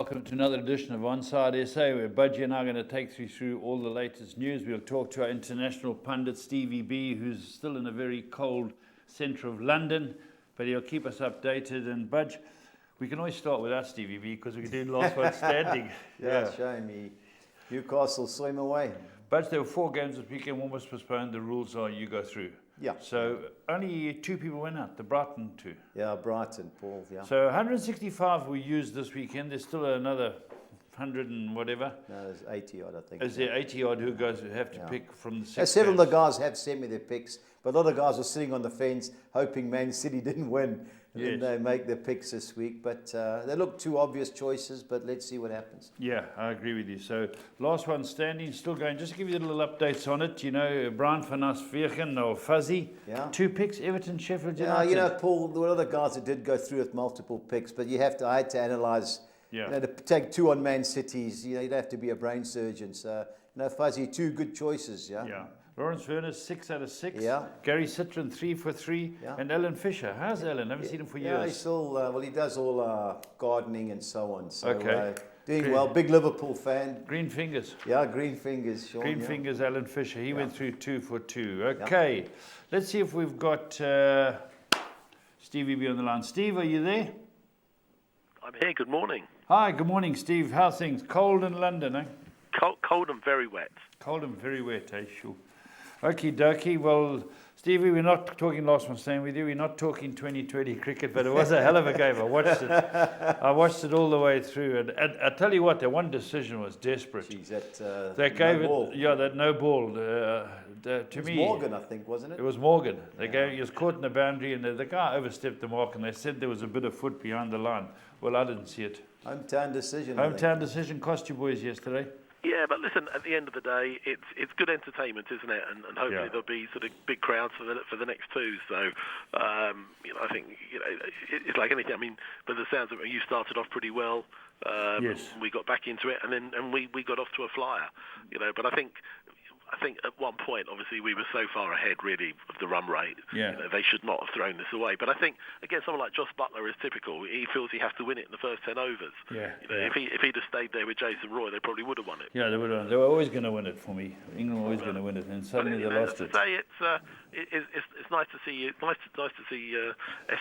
welcome to another edition of Onside SA, where Budgie and I are going to take you through all the latest news. We'll talk to our international pundit, Stevie B, who's still in a very cold centre of London, but he'll keep us updated. And Budge, we can always start with us, Stevie B, because we're doing last one standing. Yeah, shame. Newcastle saw him away. Budge, there were 4 games this weekend, one was postponed. The rules are you go through. Yeah. So only 2 people went out, the Brighton 2. Yeah, Brighton, Paul, yeah. So 165 we used this weekend. There's still another 100 and whatever. No, there's 80 odd, I think. Is there 80 odd who have to pick from the 6 several games? of the guys have sent me their picks, but a lot of guys are sitting on the fence hoping Man City didn't win. Yes. And they make their picks this week. But they look 2 obvious choices, but let's see what happens. Yeah, I agree with you. So last one standing, still going. Just to give you the little updates on it. You know, Brian van Asvegen or Fuzzy. Yeah. 2 picks, Everton, Sheffield United. Yeah, you know, Paul, there were other guys that did go through with multiple picks, but I had to analyse. Yeah. You know, to take 2 on Man Cities, you know, you'd have to be a brain surgeon. So, you know, Fuzzy, 2 good choices, yeah? Yeah. Lawrence Werner, 6 out of 6. Yeah. Gary Citron, 3 for 3. Yeah. And Alan Fisher. How's Alan? I haven't seen him for years. Yeah, he's still, he does all gardening and so on. So, Okay. Doing well. Big Liverpool fan. Green fingers. Yeah, green fingers, Sean. Green fingers, Alan Fisher. He went through 2 for 2. Okay. Let's see if we've got Stevie B on the line. Steve, are you there? I'm here. Good morning. Hi, good morning, Steve. How's things? Cold in London, eh? Cold and very wet. Cold and very wet, eh? Sure. Okie dokie. Well, Stevie, we're not talking last one staying with you. We're not talking 2020 cricket, but it was a hell of a game. I watched it all the way through. And I tell you what, the one decision was desperate. Jeez, that They gave no ball. that no ball. To It was me, Morgan, I think, wasn't it? It was Morgan. He was caught in the boundary, and the guy overstepped the mark, and they said there was a bit of foot behind the line. Well, I didn't see it. Hometown decision. I think. Hometown decision cost you boys yesterday. Yeah, but listen, at the end of the day, it's good entertainment, isn't it? And hopefully there'll be sort of big crowds for the next 2. So, I think it's like anything. I mean, by the sounds of it, you started off pretty well. Yes. We got back into it, and we got off to a flyer. But I think at one point, obviously, we were so far ahead, really, of the run rate. Yeah. They should not have thrown this away. But I think, again, someone like Joss Buttler is typical. He feels he has to win it in the first 10 overs. Yeah. If he'd have stayed there with Jason Roy, they probably would have won it. Yeah, they would. They were always going to win it for me. England were always going to win it, and suddenly they lost it. Say it's nice to see nice to see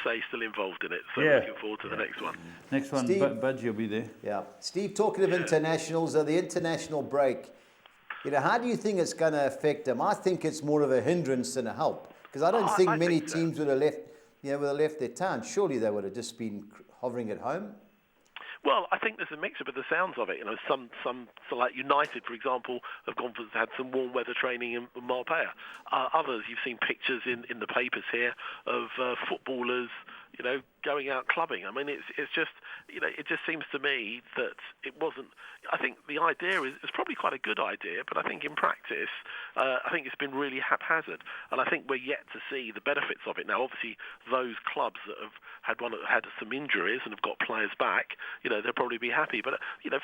SA still involved in it. So looking forward to the next one. Next one, Budgie will be there. Yeah. Steve, talking of internationals, the international break, how do you think it's going to affect them? I think it's more of a hindrance than a help, because I don't think many teams would have left their town. Surely they would have just been hovering at home. Well, I think there's a mixture, but the sounds of it, some so like United, for example, have had some warm weather training in Marbella. Others, you've seen pictures in the papers here of footballers, going out clubbing. I mean, it's just, it just seems to me that it wasn't. I think the idea is probably quite a good idea, but I think in practice, I think it's been really haphazard, and I think we're yet to see the benefits of it. Now, obviously, those clubs that have had some injuries and have got players back, they'll probably be happy. But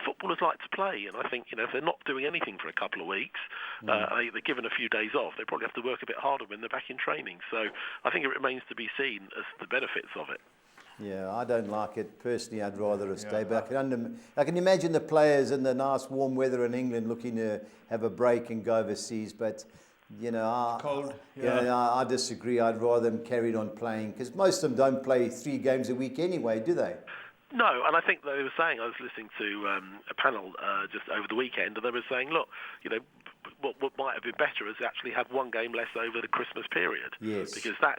footballers like to play, and I think if they're not doing anything for a couple of weeks, they're given a few days off, they probably have to work a bit harder when they're back in training. So I think it remains to be seen as the benefits of it. Yeah, I don't like it. Personally, I'd rather stay back. I can imagine the players in the nice warm weather in England looking to have a break and go overseas, but Cold. I disagree. I'd rather them carried on playing, because most of them don't play 3 games a week anyway, do they? No, and I think they were saying, I was listening to a panel just over the weekend, and they were saying, look, what might have been better is actually have 1 game less over the Christmas period. Yes. Because that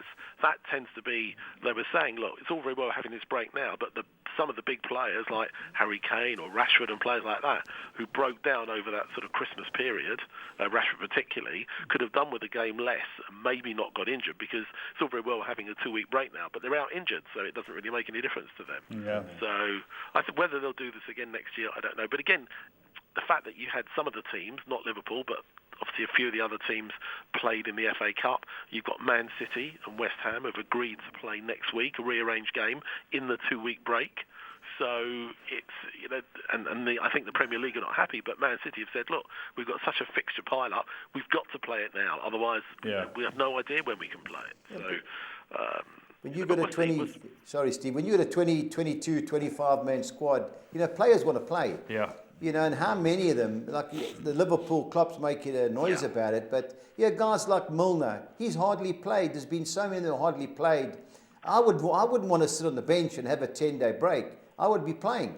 tends to be, they were saying, look, it's all very well having this break now, but some of the big players like Harry Kane or Rashford and players like that who broke down over that sort of Christmas period, Rashford particularly, could have done with a game less and maybe not got injured, because it's all very well having a 2-week break now, but they're out injured, so it doesn't really make any difference to them. Yeah. So I think whether they'll do this again next year, I don't know. But again, the fact that you had some of the teams, not Liverpool, but obviously a few of the other teams played in the FA Cup. You've got Man City and West Ham have agreed to play next week, a rearranged game in the 2-week break. So it's, I think the Premier League are not happy, but Man City have said, look, we've got such a fixture pile up, we've got to play it now. Otherwise, we have no idea when we can play it. So when you got a 20, sorry Steve, when you got a 20, 22, 25 man squad, players want to play. Yeah. And how many of them, like the Liverpool clubs making a noise about it, but guys like Milner, he's hardly played. There's been so many that hardly played. I wouldn't want to sit on the bench and have a 10-day break. I would be playing.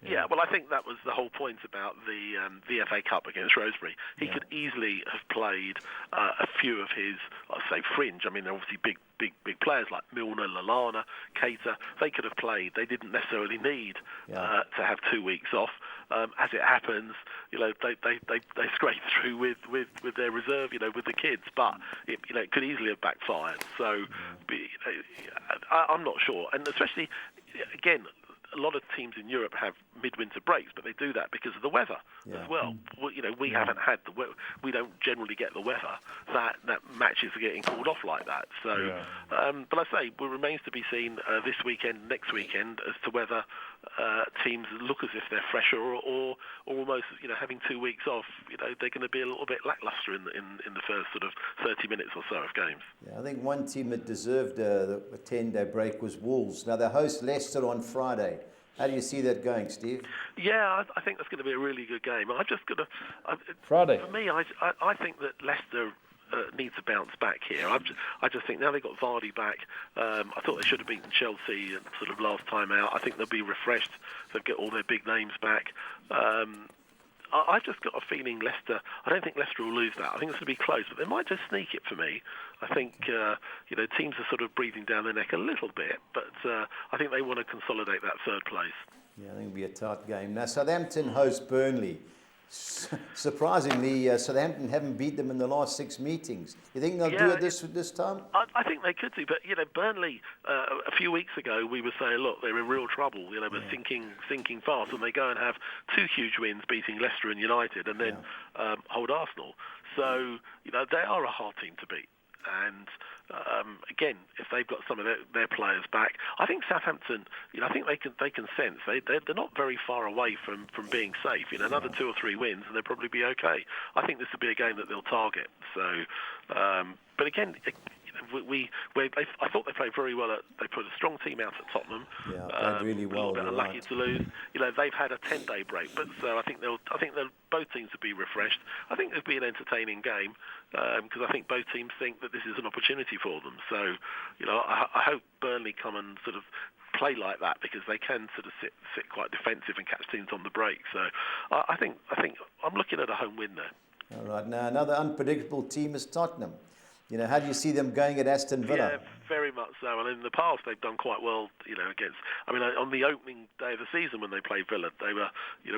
Yeah, well, I think that was the whole point about the FA Cup against Shrewsbury. He could easily have played a few of his, I'd say, fringe. I mean, they're obviously big players like Milner, Lallana, Keita. They could have played. They didn't necessarily need to have 2 weeks off. As it happens, they scrape through with their reserve, with the kids. But it could easily have backfired. So I'm not sure, and especially again. A lot of teams in Europe have midwinter breaks, but they do that because of the weather as well. We haven't had we don't generally get the weather that matches are getting called off like that. So, but I say, it remains to be seen this weekend, next weekend, as to whether teams look as if they're fresher or almost having 2 weeks off. They're going to be a little bit lackluster in the first sort of 30 minutes or so of games. Yeah, I think one team that deserved a 10-day break was Wolves. Now they host Leicester on Friday. How do you see that going, Steve? Yeah, I think that's going to be a really good game. I've just got to... Friday. For me, I think that Leicester needs to bounce back here. I just think now they've got Vardy back. I thought they should have beaten Chelsea sort of last time out. I think they'll be refreshed. They'll get all their big names back. I've just got a feeling Leicester... I don't think Leicester will lose that. I think it's going to be close, but they might just sneak it for me. I think, teams are sort of breathing down their neck a little bit, but I think they want to consolidate that third place. Yeah, I think it'll be a tight game. Now, Southampton host Burnley. Surprisingly, Southampton haven't beat them in the last 6 meetings. You think they'll do it this time? I think they could do, but Burnley. A few weeks ago, we were saying, look, they're in real trouble. They're sinking fast, and they go and have 2 huge wins, beating Leicester and United, and then hold Arsenal. So they are a hard team to beat. And again, if they've got some of their players back, I think Southampton. I think they can sense they're not very far away from being safe. Another 2 or 3 wins, and they'll probably be okay. I think this will be a game that they'll target. So, but again. I thought they played very well. They put a strong team out at Tottenham. Yeah, played really well. A little bit unlucky to lose. They've had a 10-day break, but so I think they'll both teams will be refreshed. I think it'll be an entertaining game because I think both teams think that this is an opportunity for them. So, I hope Burnley come and sort of play like that because they can sort of sit quite defensive and catch teams on the break. So, I think I'm looking at a home win there. All right. Now another unpredictable team is Tottenham. How do you see them going at Aston Villa? Yeah, very much so. And in the past, they've done quite well, against... I mean, on the opening day of the season when they played Villa, they were,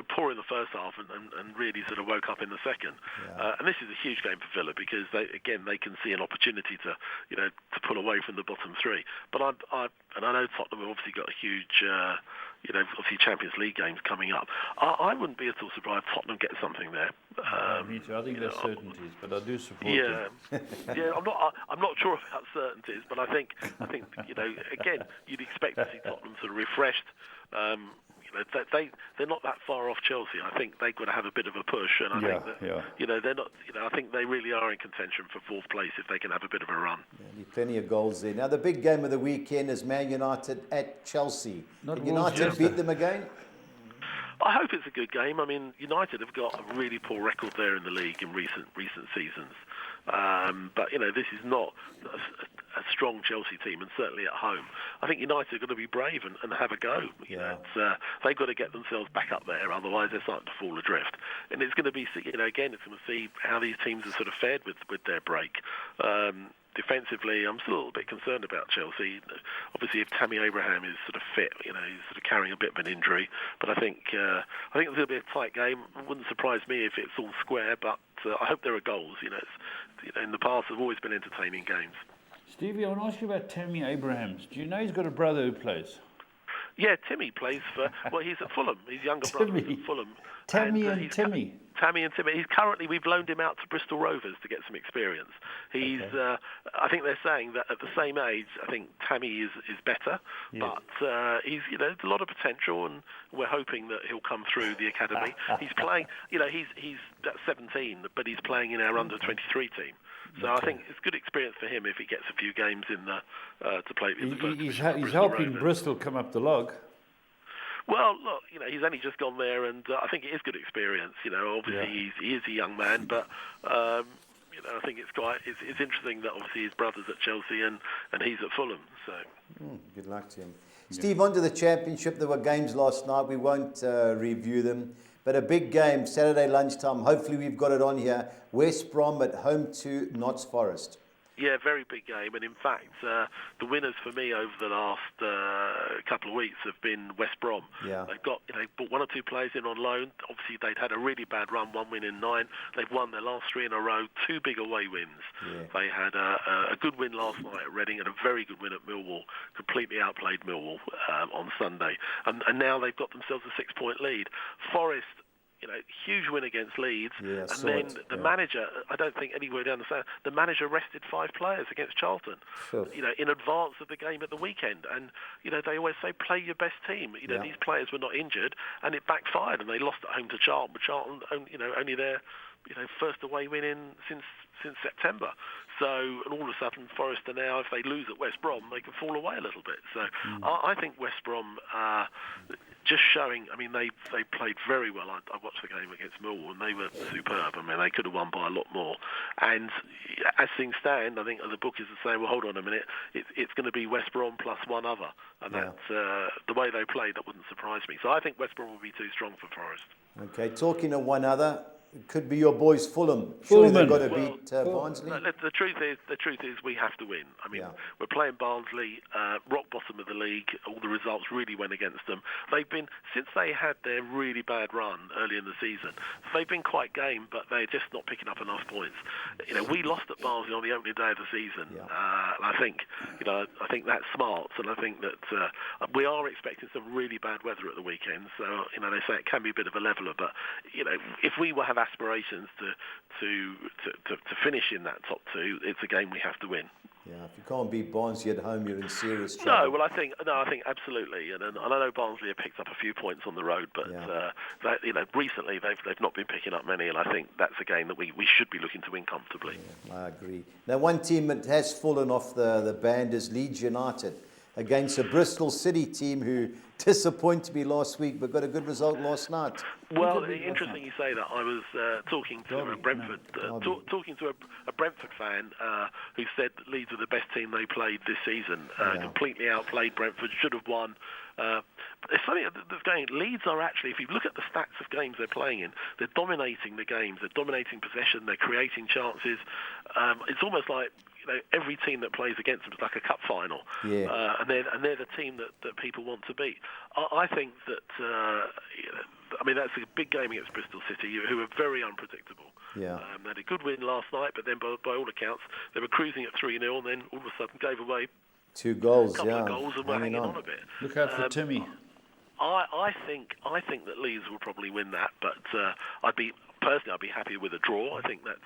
poor in the first half and really sort of woke up in the second. Yeah. And this is a huge game for Villa because, they can see an opportunity to pull away from the bottom 3. But I know Tottenham have obviously got a huge... obviously Champions League games coming up. I wouldn't be at all surprised Tottenham get something there. Me too. I think there's certainties, but I do support them. Yeah. I'm not sure about certainties, but I think again, you'd expect to see Tottenham sort of refreshed. They're not that far off Chelsea. I think they've got to have a bit of a push, and I think that they're not. I think they really are in contention for 4th place if they can have a bit of a run. Yeah, plenty of goals there. Now the big game of the weekend is Man United at Chelsea. Can United beat them again? I hope it's a good game. I mean, United have got a really poor record there in the league in recent seasons. But this is not a strong Chelsea team, and certainly at home. I think United are going to be brave and have a go. They've got to get themselves back up there, otherwise they're starting to fall adrift. And it's going to be, again, it's going to see how these teams are sort of fared with their break. Defensively, I'm still a little bit concerned about Chelsea. Obviously, if Tammy Abraham is sort of fit, he's sort of carrying a bit of an injury. But I think it's going to be a tight game. It wouldn't surprise me if it's all square, but I hope there are goals. In the past, there've always been entertaining games. Stevie, I want to ask you about Tammy Abrahams. Do you know he's got a brother who plays? Yeah, Timmy plays for... Well, he's at Fulham. His younger brother is at Fulham. Tammy and Timmy. Tammy and Timmy. We've loaned him out to Bristol Rovers to get some experience. He's, I think they're saying that at the same age, I think Tammy is better, but he's, there's a lot of potential, and we're hoping that he'll come through the academy. He's playing, he's 17, but he's playing in our under-23 team. So I think it's good experience for him if he gets a few games in the to play in the first division. He's helping Bristol come up the log. Well, look, he's only just gone there, and I think it is good experience. Obviously he is a young man, but I think it's interesting that obviously his brother's at Chelsea and he's at Fulham. So good luck to him. Steve, on to the championship. There were games last night. We won't review them, but a big game Saturday lunchtime. Hopefully we've got it on here. West Brom at home to Notts Forest. Yeah, very big game, and in fact, the winners for me over the last couple of weeks have been West Brom. Yeah. They've brought one or two players in on loan. Obviously, they'd had a really bad run, 1 win in 9. They've won their last 3 in a row, 2 big away wins. Yeah. They had a good win last night at Reading and a very good win at Millwall. Completely outplayed Millwall on Sunday, and now they've got themselves a 6-point lead. Forest. Huge win against Leeds, and then the manager, I don't think anybody would understand, the manager rested 5 players against Charlton, in advance of the game at the weekend. And, they always say, play your best team. These players were not injured, and it backfired, and they lost at home to Charlton, but Charlton, only their, first away win since September. So, and all of a sudden, Forest are now, if they lose at West Brom, they can fall away a little bit. So I think West Brom just showing, they played very well. I watched the game against Millwall, and they were superb. They could have won by a lot more. And as things stand, I think the bookies are saying, well, hold on a minute, it's going to be West Brom plus one other. And that's the way they play, that wouldn't surprise me. So I think West Brom will be too strong for Forest. Okay, talking of one other, it could be your boys Fulham. Surely they've got to beat Barnsley. No, the truth is we have to win. We're playing Barnsley, rock bottom of the league. All the results really went against them. They've been, since they had their really bad run early in the season, they've been quite game, but they're just not picking up enough points. We lost at Barnsley on the opening day of the season. And I think that's smart, and I think that we are expecting some really bad weather at the weekend. So they say it can be a bit of a leveller, but if we will have aspirations to finish in that top 2, it's a game we have to win. Yeah, if you can't beat Barnsley at home, you're in serious trouble. I think absolutely, and I know Barnsley have picked up a few points on the road, but recently they've not been picking up many, and I think that's a game that we should be looking to win comfortably. Yeah, I agree. Now, one team that has fallen off the band is Leeds United against a Bristol City team who disappointed me last week, but got a good result last night. Well, interesting you say that. I was talking to a Brentford fan who said that Leeds were the best team they played this season. Completely outplayed Brentford, should have won. It's funny that's going. Leeds are actually, if you look at the stats of games they're playing in, they're dominating the games. They're dominating possession. They're creating chances. It's almost like every team that plays against them is like a cup final, and they're the team that people want to beat. I think that that's a big game against Bristol City, who are very unpredictable. They had a good win last night, but then by all accounts they were cruising at 3-0, and then all of a sudden gave away 2 goals. A couple of goals, and were hanging on a bit. Look out for Timmy. I think that Leeds will probably win that, but I'd be happy with a draw. I think that's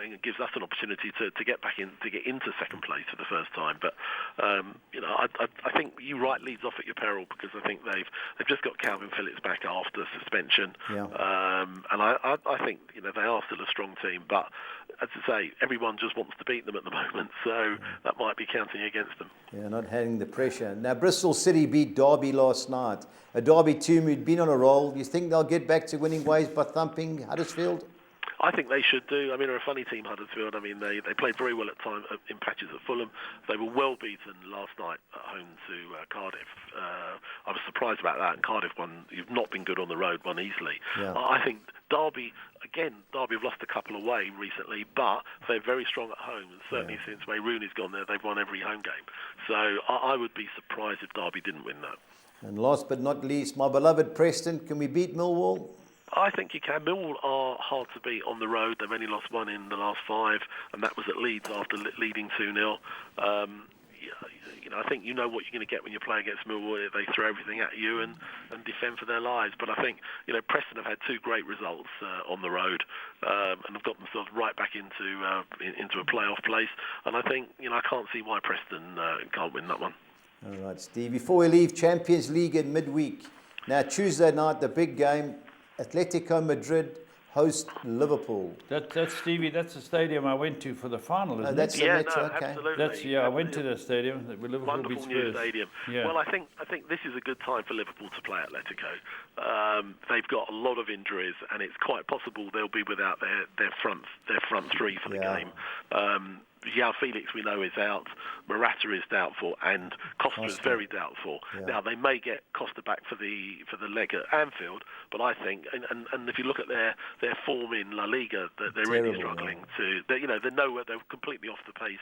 it gives us an opportunity to get back in, to get into second place for the first time. But I think you write Leeds off at your peril, because I think they've just got Calvin Phillips back after suspension, and I think they are still a strong team. But as I say, everyone just wants to beat them at the moment, so that might be counting against them. Yeah, not having the pressure. Now, Bristol City beat Derby last night. A Derby team who'd been on a roll. Do you think they'll get back to winning ways by thumping Huddersfield? I think they should do. They're a funny team, Huddersfield. They played very well at times in patches at Fulham. They were well beaten last night at home to Cardiff. I was surprised about that. Cardiff won. You've not been good on the road, won easily. I think Derby have lost a couple away recently, but they're very strong at home. And certainly since Ray Rooney's gone there, they've won every home game. So I would be surprised if Derby didn't win that. And last but not least, my beloved Preston. Can we beat Millwall? I think you can. Millwall are hard to beat on the road. They've only lost 1 in the last 5, and that was at Leeds after leading 2-0. I think you know what you're going to get when you play against Millwall. They throw everything at you and defend for their lives. But I think Preston have had 2 great results on the road and have got themselves right back into a playoff place. And I think I can't see why Preston can't win that one. All right, Steve. Before we leave, Champions League in midweek. Now Tuesday night, the big game. Atletico Madrid host Liverpool. That's Stevie. That's the stadium I went to for the final, isn't That's it? the match, no, okay. absolutely. I went to the stadium. Liverpool Wonderful beat new Spurs. stadium. Yeah. Well, I think this is a good time for Liverpool to play Atletico. They've got a lot of injuries, and it's quite possible they'll be without their front 3 for the game. João Felix, we know, is out. Morata is doubtful, and Costa is very doubtful. Yeah. Now they may get Costa back for the leg at Anfield, but I think, and if you look at their form in La Liga, they're really struggling they're nowhere. They're completely off the pace,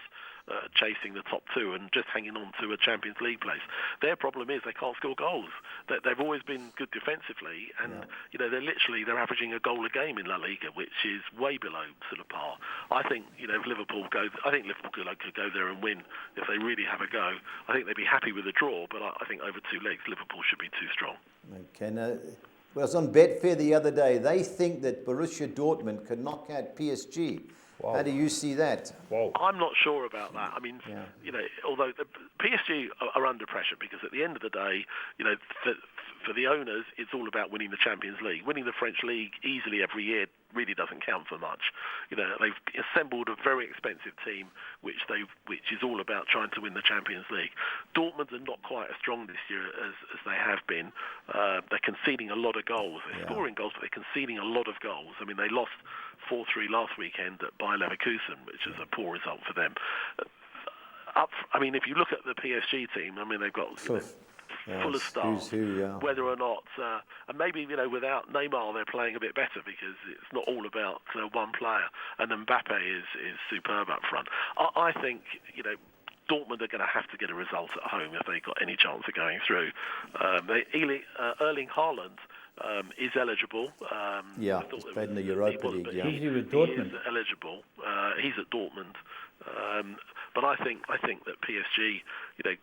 chasing the top 2 and just hanging on to a Champions League place. Their problem is they can't score goals. They've always been good defensively, and they're averaging a goal a game in La Liga, which is way below sort of par. I think if Liverpool could go there and win if they really have a go. I think they'd be happy with a draw, but I think over 2 legs Liverpool should be too strong. Okay. Now, well, I was on Betfair the other day. They think that Borussia Dortmund could knock out PSG. Wow. How do you see that? Wow. I'm not sure about that. I mean, although the PSG are under pressure because at the end of the day, for the owners, it's all about winning the Champions League. Winning the French League easily every year really doesn't count for much. They've assembled a very expensive team, which is all about trying to win the Champions League. Dortmund are not quite as strong this year as they have been. They're conceding a lot of goals. They're scoring goals, but they're conceding a lot of goals. I mean, they lost 4-3 last weekend at Bayer Leverkusen, which is a poor result for them. If you look at the PSG team, they've got full of stars. Whether or not, and maybe without Neymar, they're playing a bit better because it's not all about one player. And Mbappe is superb up front. I think Dortmund are going to have to get a result at home if they've got any chance of going through. Erling Haaland is eligible. He's played in the Europa League. He's with Dortmund. He is eligible. He's at Dortmund. But I think that PSG,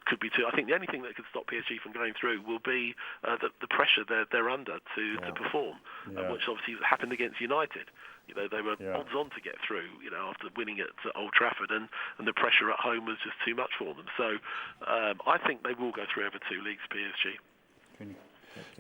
could be too. I think the only thing that could stop PSG from going through will be the pressure they're under to perform, which obviously happened against United. They were odds on to get through, after winning at Old Trafford, and the pressure at home was just too much for them. So I think they will go through over 2 leagues, PSG.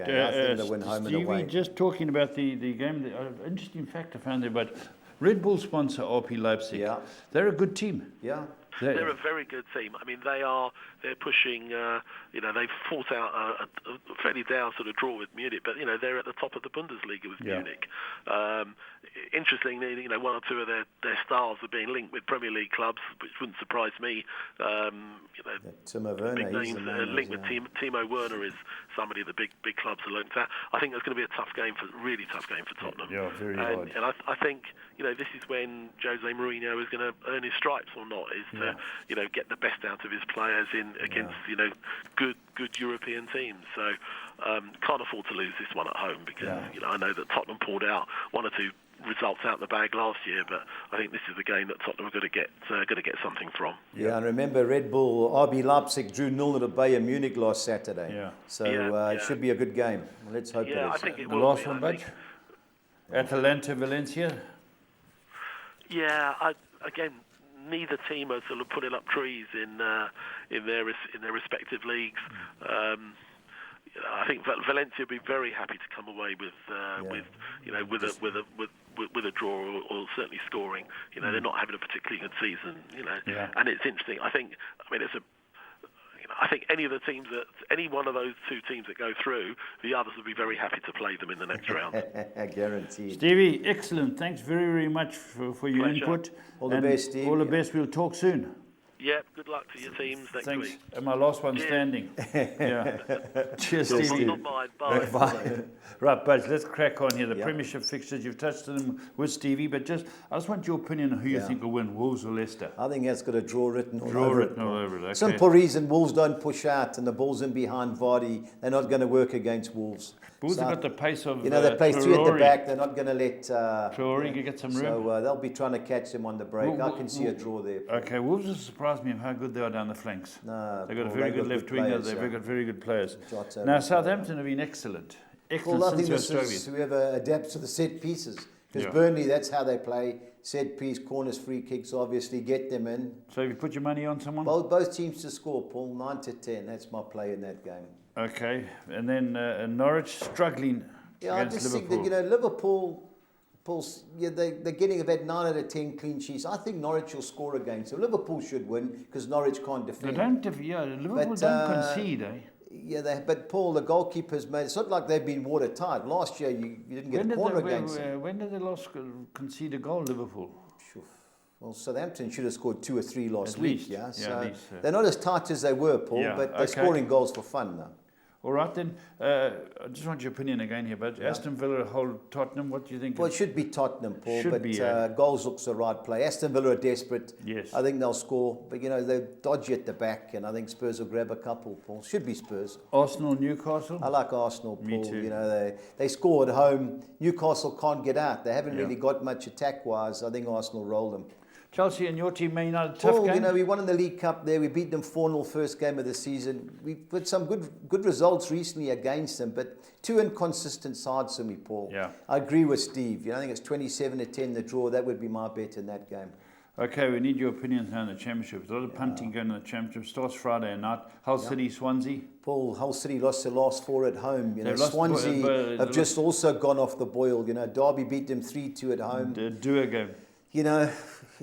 Okay, I think they'll win home and away. Stevie, just talking about the game, interesting fact I found there, but Red Bull sponsor RP Leipzig. Yeah. They're a good team. Yeah. They're a very good team. I mean, they're pushing. They've fought out a fairly down sort of draw with Munich, but they're at the top of the Bundesliga with Munich. Interestingly, one or two of their stars are being linked with Premier League clubs, which wouldn't surprise me. Timo Werner, big names linked with Timo Werner is somebody the big clubs are looked at. I think it's going to be a really tough game for Tottenham. Yeah, very hard. And I think this is when Jose Mourinho is going to earn his stripes or not, is to get the best out of his players against good European teams. So can't afford to lose this one at home because I know that Tottenham pulled out 1 or 2 results out the bag last year, but I think this is the game that Tottenham are going to get something from. Yeah, and remember RB Leipzig drew 0 to Bayern Munich last Saturday. Yeah. So it should be a good game. Well, let's hope it is. I think it The will last one, Budge? Atalanta Valencia? Yeah, again, neither team are sort of putting up trees in their respective leagues. I think Valencia will be very happy to come away with a draw or certainly scoring. They're not having a particularly good season. And it's interesting. I think any one of those 2 teams that go through, the others will be very happy to play them in the next round. Guaranteed. Stevie, excellent. Thanks very, very much for your input. All the best, Steve. All the best. We'll talk soon. Yeah, good luck to your teams next week. And my last one standing. Cheers, Stevie. Not mine. Bye. Bye. Right, Buzz, let's crack on here. The Premiership fixtures, you've touched on them with Stevie, but I just want your opinion on who you think will win, Wolves or Leicester. I think that's got a draw written all over it. Okay. Simple reason, Wolves don't push out and the ball's in behind Vardy. They're not going to work against Wolves. Wolves have got the pace of they play 3 at the back. They're not going to let Traore get some room. So they'll be trying to catch them on the break. I can see a draw there. Okay, Wolves have surprised me of how good they are down the flanks. No, They've got a Paul, very they've good got left good winger. players, They've yeah. got very good players. Jota, Now, right, Southampton have been excellent. Well, I think Since this Australia. is whoever adapts to the set pieces. Because Yeah. Burnley, that's how they play. Set piece, corners, free kicks, obviously, get them in. So have you put your money on someone? Both teams to score, Paul, 9-10. That's my play in that game. Okay. And then Norwich struggling Yeah, I against just Liverpool. think that, Liverpool's, yeah, they're getting about 9 out of 10 clean sheets. I think Norwich will score again. So Liverpool should win because Norwich can't They defend. Liverpool But, don't concede, eh? Yeah, but Paul, the goalkeeper's made. It's not like they've been watertight. Last year, you didn't get a corner against them. When did they last concede a goal, Liverpool? Sure. Well, Southampton should have scored 2 or 3 last At week. least. Yeah, Yeah, so at least, they're not as tight as they were, Paul. Yeah, But they're okay. scoring goals for fun now. All right, then. I just want your opinion again here, but Aston Villa hold Tottenham. What do you think? Well, it should be Tottenham, Paul. Should but be, yeah. goals looks the right play. Aston Villa are desperate. Yes. I think they'll score, but they're dodgy at the back, and I think Spurs will grab a couple. Paul, should be Spurs. Arsenal, Newcastle? I like Arsenal, Paul. Me too. They score at home. Newcastle can't get out. They haven't Yeah. really got much attack-wise. I think Arsenal roll them. Chelsea and your team, Man United, tough Paul, game? we won in the League Cup there. We beat them 4-0 first game of the season. We've put some good results recently against them, but 2 inconsistent sides for me, Paul. Yeah. I agree with Steve. I think it's 27-10 the draw. That would be my bet in that game. Okay, we need your opinions now in the Championship. There's a lot of punting going in the Championship. Starts Friday night. Hull City, Swansea. Paul, Hull City lost their last 4 at home. They've lost, Swansea but have just also gone off the boil. Derby beat them 3-2 at home. The Dua game.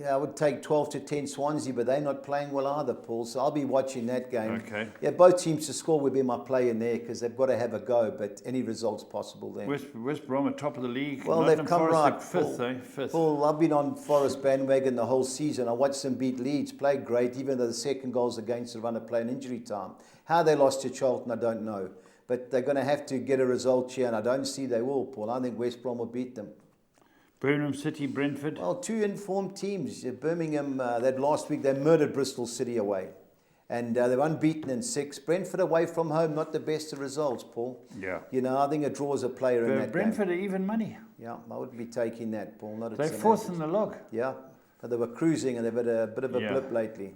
I would take 12-10 Swansea, but they're not playing well either, Paul. So I'll be watching that game. Okay. Yeah, both teams to score would be my play in there because they've got to have a go, but any results possible there. West Brom at top of the league. Well, Nottingham they've come Forest right. at fifth, eh? Fifth. Paul, I've been on Forest bandwagon the whole season. I watched them beat Leeds, play great, even though the second goal's against the run of play in injury time. How they lost to Charlton, I don't know. But they're going to have to get a result here, and I don't see they will, Paul. I think West Brom will beat them. Birmingham City, Brentford. Well, 2 informed teams. Birmingham, that last week, they murdered Bristol City away. And they're unbeaten in 6. Brentford away from home, not the best of results, Paul. Yeah. I think a draw is a player in that Brentford game. are even money. Yeah, I wouldn't be taking that, Paul. Not at They're St. fourth Andrews. in the log. Yeah, but they were cruising and they've had a bit of a blip lately.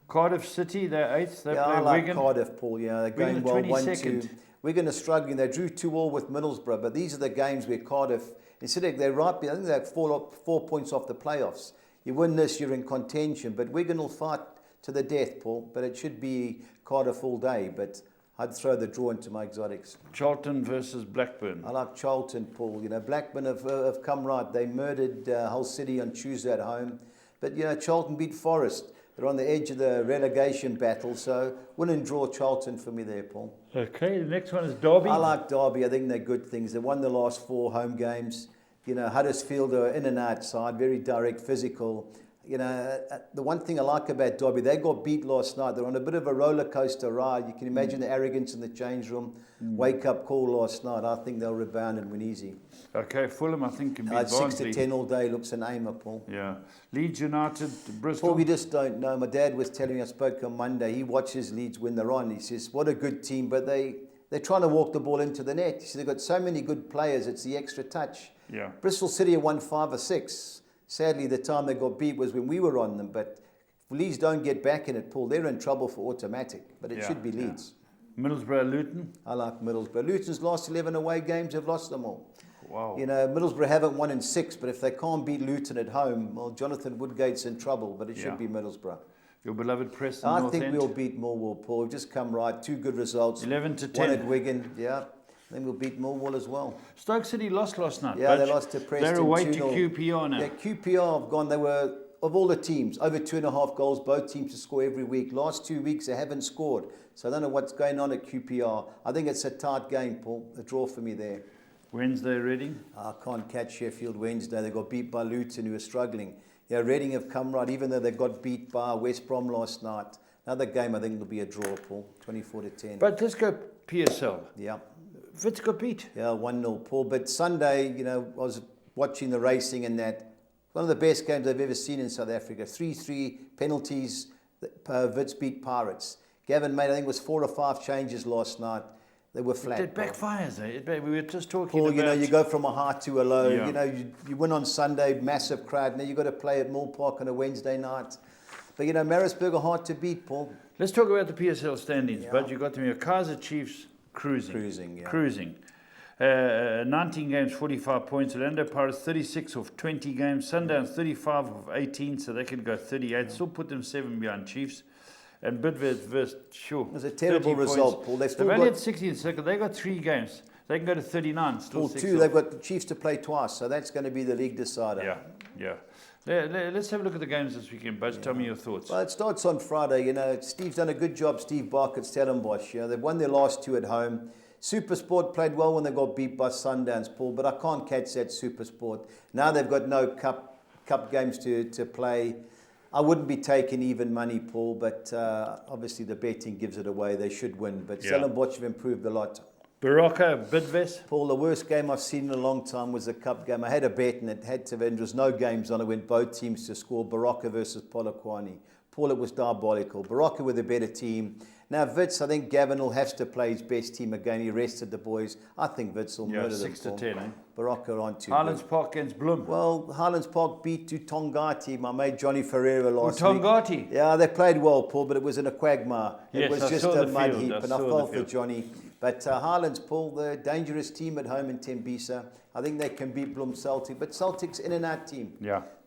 Cardiff City, they're eighth. They I play like Wigan. Cardiff, Paul. They're going Wigan well, 22nd. 1-2. Wigan are struggling. They drew 2-2 with Middlesbrough, but these are the games where Cardiff, instead of they're right, I think they're 4 points off the playoffs. You win this, you're in contention, but Wigan will fight to the death, Paul. But it should be Cardiff all day, but I'd throw the draw into my exotics. Charlton versus Blackburn. I like Charlton, Paul. Blackburn have come right. They murdered Hull City on Tuesday at home. But, Charlton beat Forest. They're on the edge of the relegation battle. So win and draw Charlton for me there, Paul. Okay, the next one is Derby. I like Derby. I think they're good things. They won the last 4 home games. Huddersfield are in and out side, very direct, physical. The one thing I like about Derby, they got beat last night. They're on a bit of a roller coaster ride. You can imagine the arrogance in the change room. Wake up call last night. I think they'll rebound and win easy. Okay, Fulham, I think, can be 6-10 all day looks an aimer, Paul. Yeah. Leeds United, Bristol. Paul, we just don't know. My dad was telling me, I spoke on Monday, he watches Leeds when they're on. He says, what a good team, but they're trying to walk the ball into the net. He said, they've got so many good players, it's the extra touch. Yeah. Bristol City have won 5 or 6. Sadly, the time they got beat was when we were on them, but if Leeds don't get back in it, Paul, they're in trouble for automatic, but it should be Leeds. Middlesbrough, Luton. I like Middlesbrough. Luton's last 11 away games, have lost them all. Wow. Middlesbrough haven't won in 6, but if they can't beat Luton at home, well, Jonathan Woodgate's in trouble, but it should be Middlesbrough. Your beloved Preston I North think End. we'll beat Millwall, Paul. We've just come right. 2 good results. 11-10. 1 at Wigan, I think we'll beat Millwall as well. Stoke City lost last night. Yeah, they lost to Preston. They're away to 2-0. QPR now. Yeah, QPR have gone. They were, of all the teams, over 2.5 goals, both teams to score every week. Last 2 weeks, they haven't scored. So I don't know what's going on at QPR. I think it's a tight game, Paul. A draw for me there. Wednesday, Reading. I can't catch Sheffield Wednesday. They got beat by Luton, who are struggling. Reading have come right, even though they got beat by West Brom last night. Another game, I think, will be a draw, Paul. 24-10. But let's go PSL. Yeah. Wits got beat. Yeah, 1-0, Paul. But Sunday, I was watching the racing and that. One of the best games I've ever seen in South Africa. 3-3 penalties. Wits beat Pirates. Gavin made, I think it was 4 or 5 changes last night. They were flat. It backfires, eh? We were just talking Paul, about... you go from a high to a low. Yeah. You win on Sunday, massive crowd. Now you've got to play at Mill Park on a Wednesday night. But, Maritzburg are hard to beat, Paul. Let's talk about the PSL standings, Bud. You got them here. Kaiser Chiefs cruising. Cruising. 19 games, 45 points. Orlando Pirates 36 of 20 games. Sundowns 35 of 18, so they could go 38. Still put them 7 behind Chiefs. And Bidvest, sure. It was a terrible result, Paul. They've only had 16th circle. They've got 3 games. They can go to 39. Still Paul, 6 2. They've got the Chiefs to play twice, so that's going to be the league decider. Yeah. Let's have a look at the games this weekend, Bud. Tell me your thoughts. Well, it starts on Friday. Steve's done a good job, Steve Bark at Stellenbosch. They've won their last 2 at home. Supersport played well when they got beat by Sundowns, Paul, but I can't catch that Supersport. Now they've got no cup games to play. I wouldn't be taking even money, Paul, but obviously the betting gives it away. They should win, but Stellenbosch have improved a lot. Baraka, Bidvest. Paul, the worst game I've seen in a long time was the cup game. I had a bet and it had to end. There was no games on it. Went both teams to score. Baraka versus Polokwane. Paul, it was diabolical. Baraka with a better team. Now, Wits, I think Gavin will have to play his best team again. He rested the boys. I think Wits will murder them. 6 to 10, eh? Baraka on 2. Highlands Park against Bloem. Well, Highlands Park beat to Tongati, my mate Johnny Ferreira last week. Tongati? Yeah, they played well, Paul, but it was in a quagmire. It was just a mud heap, and I felt for Johnny. But Highlands, Paul, the dangerous team at home in Tembisa. I think they can beat Bloem Celtic, but Celtic's in and out team.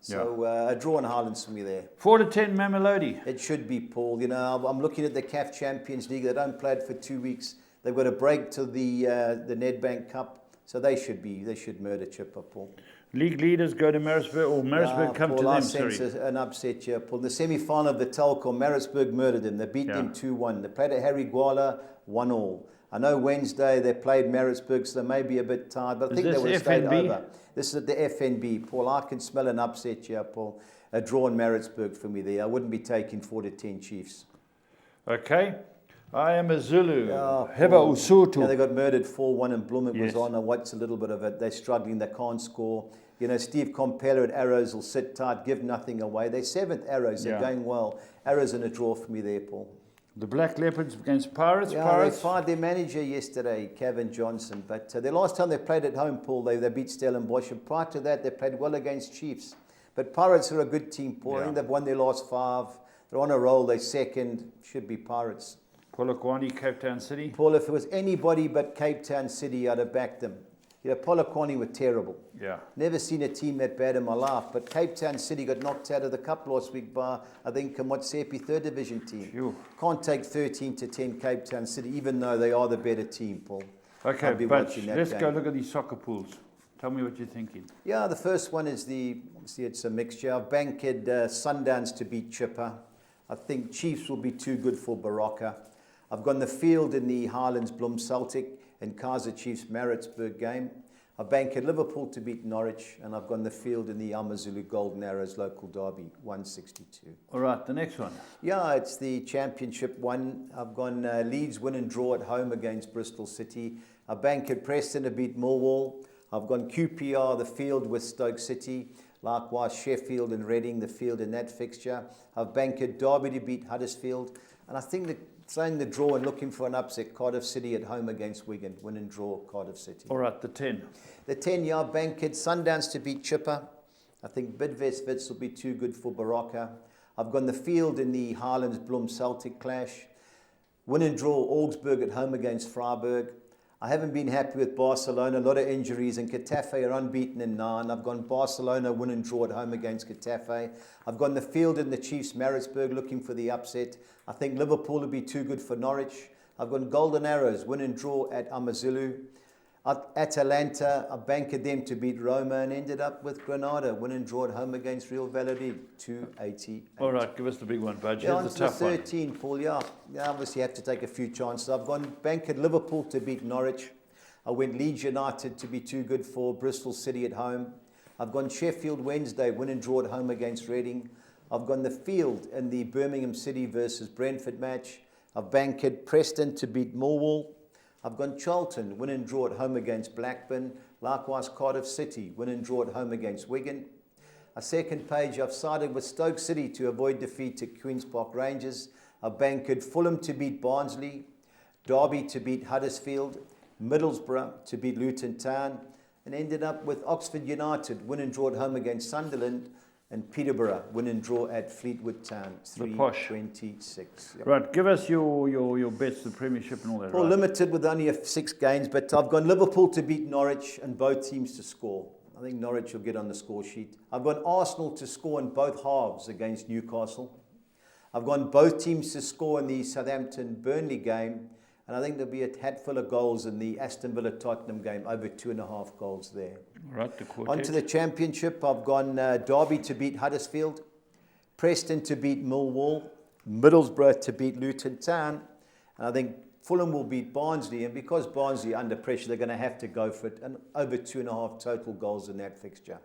So a draw in Highlands for me there. 4 to 10 Mamelodi. It should be, Paul. I'm looking at the CAF Champions League. They don't play it for 2 weeks. They've got a break to the Nedbank Cup, so they should murder Chipper, Paul. League leaders go to Maritzburg, or Maritzburg come Paul, to them. I sense an upset here, Paul. The semi-final of the Telkom, Maritzburg murdered them. They beat them 2-1. They played at Harry Gwala, 1-1. I know Wednesday they played Maritzburg, so they may be a bit tired, but I think they would have stayed over. This is at the FNB, Paul. I can smell an upset here, Paul. A draw in Maritzburg for me there. I wouldn't be taking 4 to 10 Chiefs. Okay. I am a Zulu. Heba Usutu. Yeah, they got murdered 4-1 and Bloem. It was on. I watched a little bit of it. They're struggling. They can't score. Steve Compella at Arrows will sit tight, give nothing away. They're 7th Arrows. They're going well. Arrows in a draw for me there, Paul. The Black Leopards against Pirates. They fired their manager yesterday, Kevin Johnson. But the last time they played at home, Paul, they beat Stellenbosch. And prior to that, they played well against Chiefs. But Pirates are a good team, Paul. I think they've won their last 5. They're on a roll. They're second. Should be Pirates. Polokwane, Cape Town City. Paul, if it was anybody but Cape Town City, I'd have backed them. Polokwane were terrible. Never seen a team that bad in my life. But Cape Town City got knocked out of the cup last week by, I think, Kamotsepi 3rd Division team. Can't take 13 to 10 Cape Town City, even though they are the better team, Paul. Okay, but let's go look at these soccer pools. Tell me what you're thinking. Yeah, the first one is obviously it's a mixture. I've banked Sundowns to beat Chipper. I think Chiefs will be too good for Baraka. I've gone the field in the Highlands Bloem Celtic and Kaiser Chiefs Maritzburg game. I've banked Liverpool to beat Norwich, and I've gone the field in the Amazulu Golden Arrows local derby, 162. All right, the next one. Yeah, it's the championship one. I've gone Leeds win and draw at home against Bristol City. I've banked Preston to beat Millwall. I've gone QPR, the field with Stoke City. Likewise, Sheffield and Reading, the field in that fixture. I've banked Derby to beat Huddersfield. And I think that saying the draw and looking for an upset, Cardiff City at home against Wigan. Win and draw, Cardiff City. All right, the 10. The 10, I've banked Sundowns to beat Chipper. I think Bidvest Wits will be too good for Baraka. I've gone the field in the Highlands Bloem Celtic clash. Win and draw, Augsburg at home against Freiburg. I haven't been happy with Barcelona, a lot of injuries, and Getafe are unbeaten in 9. I've gone Barcelona, win and draw at home against Getafe. I've gone the field in the Chiefs Maritzburg, looking for the upset. I think Liverpool will be too good for Norwich. I've gone Golden Arrows, win and draw at Amazulu. Atalanta, I banked them to beat Roma and ended up with Granada, win and draw at home against Real Valladolid, 288. All right, give us the big one, Budge. Yeah, Here's the tough 13, one. Paul, yeah. Obviously have to take a few chances. I've gone banked Liverpool to beat Norwich. I went Leeds United to be too good for Bristol City at home. I've gone Sheffield Wednesday, win and draw at home against Reading. I've gone the field in the Birmingham City versus Brentford match. I've banked Preston to beat Millwall. I've gone Charlton, win and draw at home against Blackburn. Likewise, Cardiff City, win and draw at home against Wigan. A second page, I've sided with Stoke City to avoid defeat to Queen's Park Rangers. I've banked Fulham to beat Barnsley. Derby to beat Huddersfield. Middlesbrough to beat Luton Town. And ended up with Oxford United, win and draw at home against Sunderland. And Peterborough, win and draw at Fleetwood Town, The posh. 326. Yep. Right, give us your bets, the Premiership and all that. Well, Right? limited with only 6 games, but I've gone Liverpool to beat Norwich and both teams to score. I think Norwich will get on the score sheet. I've gone Arsenal to score in both halves against Newcastle. I've gone both teams to score in the Southampton-Burnley game, and I think there'll be a hatful of goals in the Aston Villa-Tottenham game, over 2.5 goals there. Right, the quartet. On to the Championship, I've gone Derby to beat Huddersfield, Preston to beat Millwall, Middlesbrough to beat Luton Town, and I think Fulham will beat Barnsley, and because Barnsley are under pressure, they're going to have to go for it, and over 2.5 total goals in that fixture.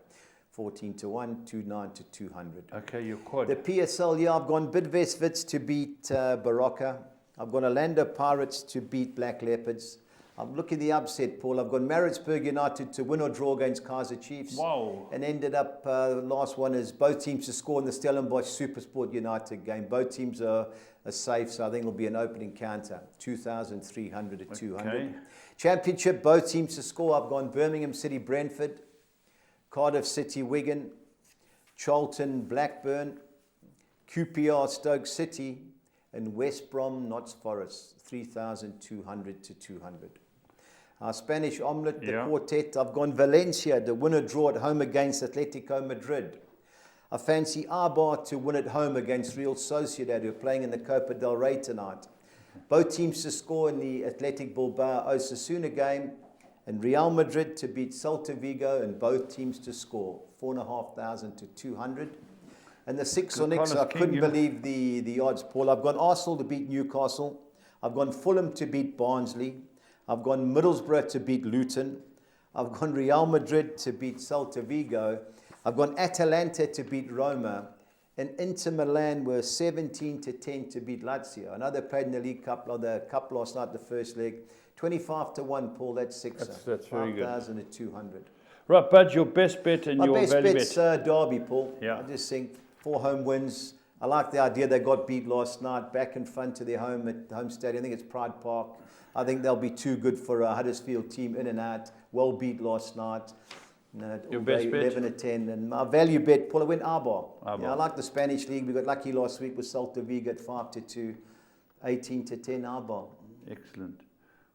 14-1, 290-200. Okay, your quad. The PSL, yeah, I've gone Bidvest to beat Barocca. I've gone Orlando Pirates to beat Black Leopards. I'm looking at the upset, Paul. I've gone Maritzburg United to win or draw against Kaiser Chiefs. Wow. And ended up, the last one is both teams to score in the Stellenbosch Supersport United game. Both teams are safe, so I think it'll be an open encounter. 2,300 to 200. Okay. Championship, both teams to score. I've gone Birmingham City Brentford, Cardiff City Wigan, Charlton Blackburn, QPR Stoke City, and West Brom Notts Forest. 3,200 to 200. Our Spanish omelette, the quartet, I've gone Valencia, the winner draw at home against Atletico Madrid. I fancy Eibar to win at home against Real Sociedad, who are playing in the Copa del Rey tonight. Both teams to score in the Athletic Bilbao Osasuna game, and Real Madrid to beat Celta Vigo, and both teams to score. 4,500 to 200. And the 6 on X, I couldn't believe the odds, Paul. I've gone Arsenal to beat Newcastle. I've gone Fulham to beat Barnsley. I've gone Middlesbrough to beat Luton. I've gone Real Madrid to beat Celta Vigo. I've gone Atalanta to beat Roma. And Inter Milan were 17-10 to beat Lazio. I know they played in the League Cup, or the Cup last night, the first leg. 25-1, Paul, that's 6. That's very good. 5,200. Right, Bud, your best bet and My your best value bet's bet. Derby, Paul. Yeah. I just think 4 home wins. I like the idea they got beat last night, back in front to their home at home stadium. I think it's Pride Park. I think they'll be too good for a Huddersfield team in and out. Well beat last night. Your best bet? 11-10. And my value bet, Paul, I went Eibar. Eibar. Yeah, I like the Spanish league. We got lucky last week with Celta Vigo at 5-2, 18-10 Eibar. Excellent.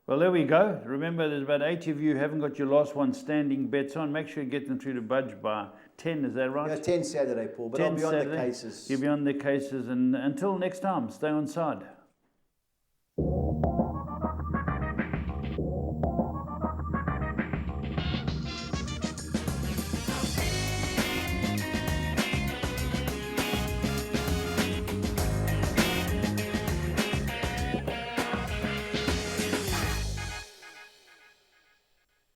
Well, there we go. Remember, there's about 8 of you who haven't got your last one standing bets on. Make sure you get them through to Budge by 10, is that right? Yeah, 10 Saturday, Paul, but I'll be on the cases. You'll be on the cases, and until next time, stay on side.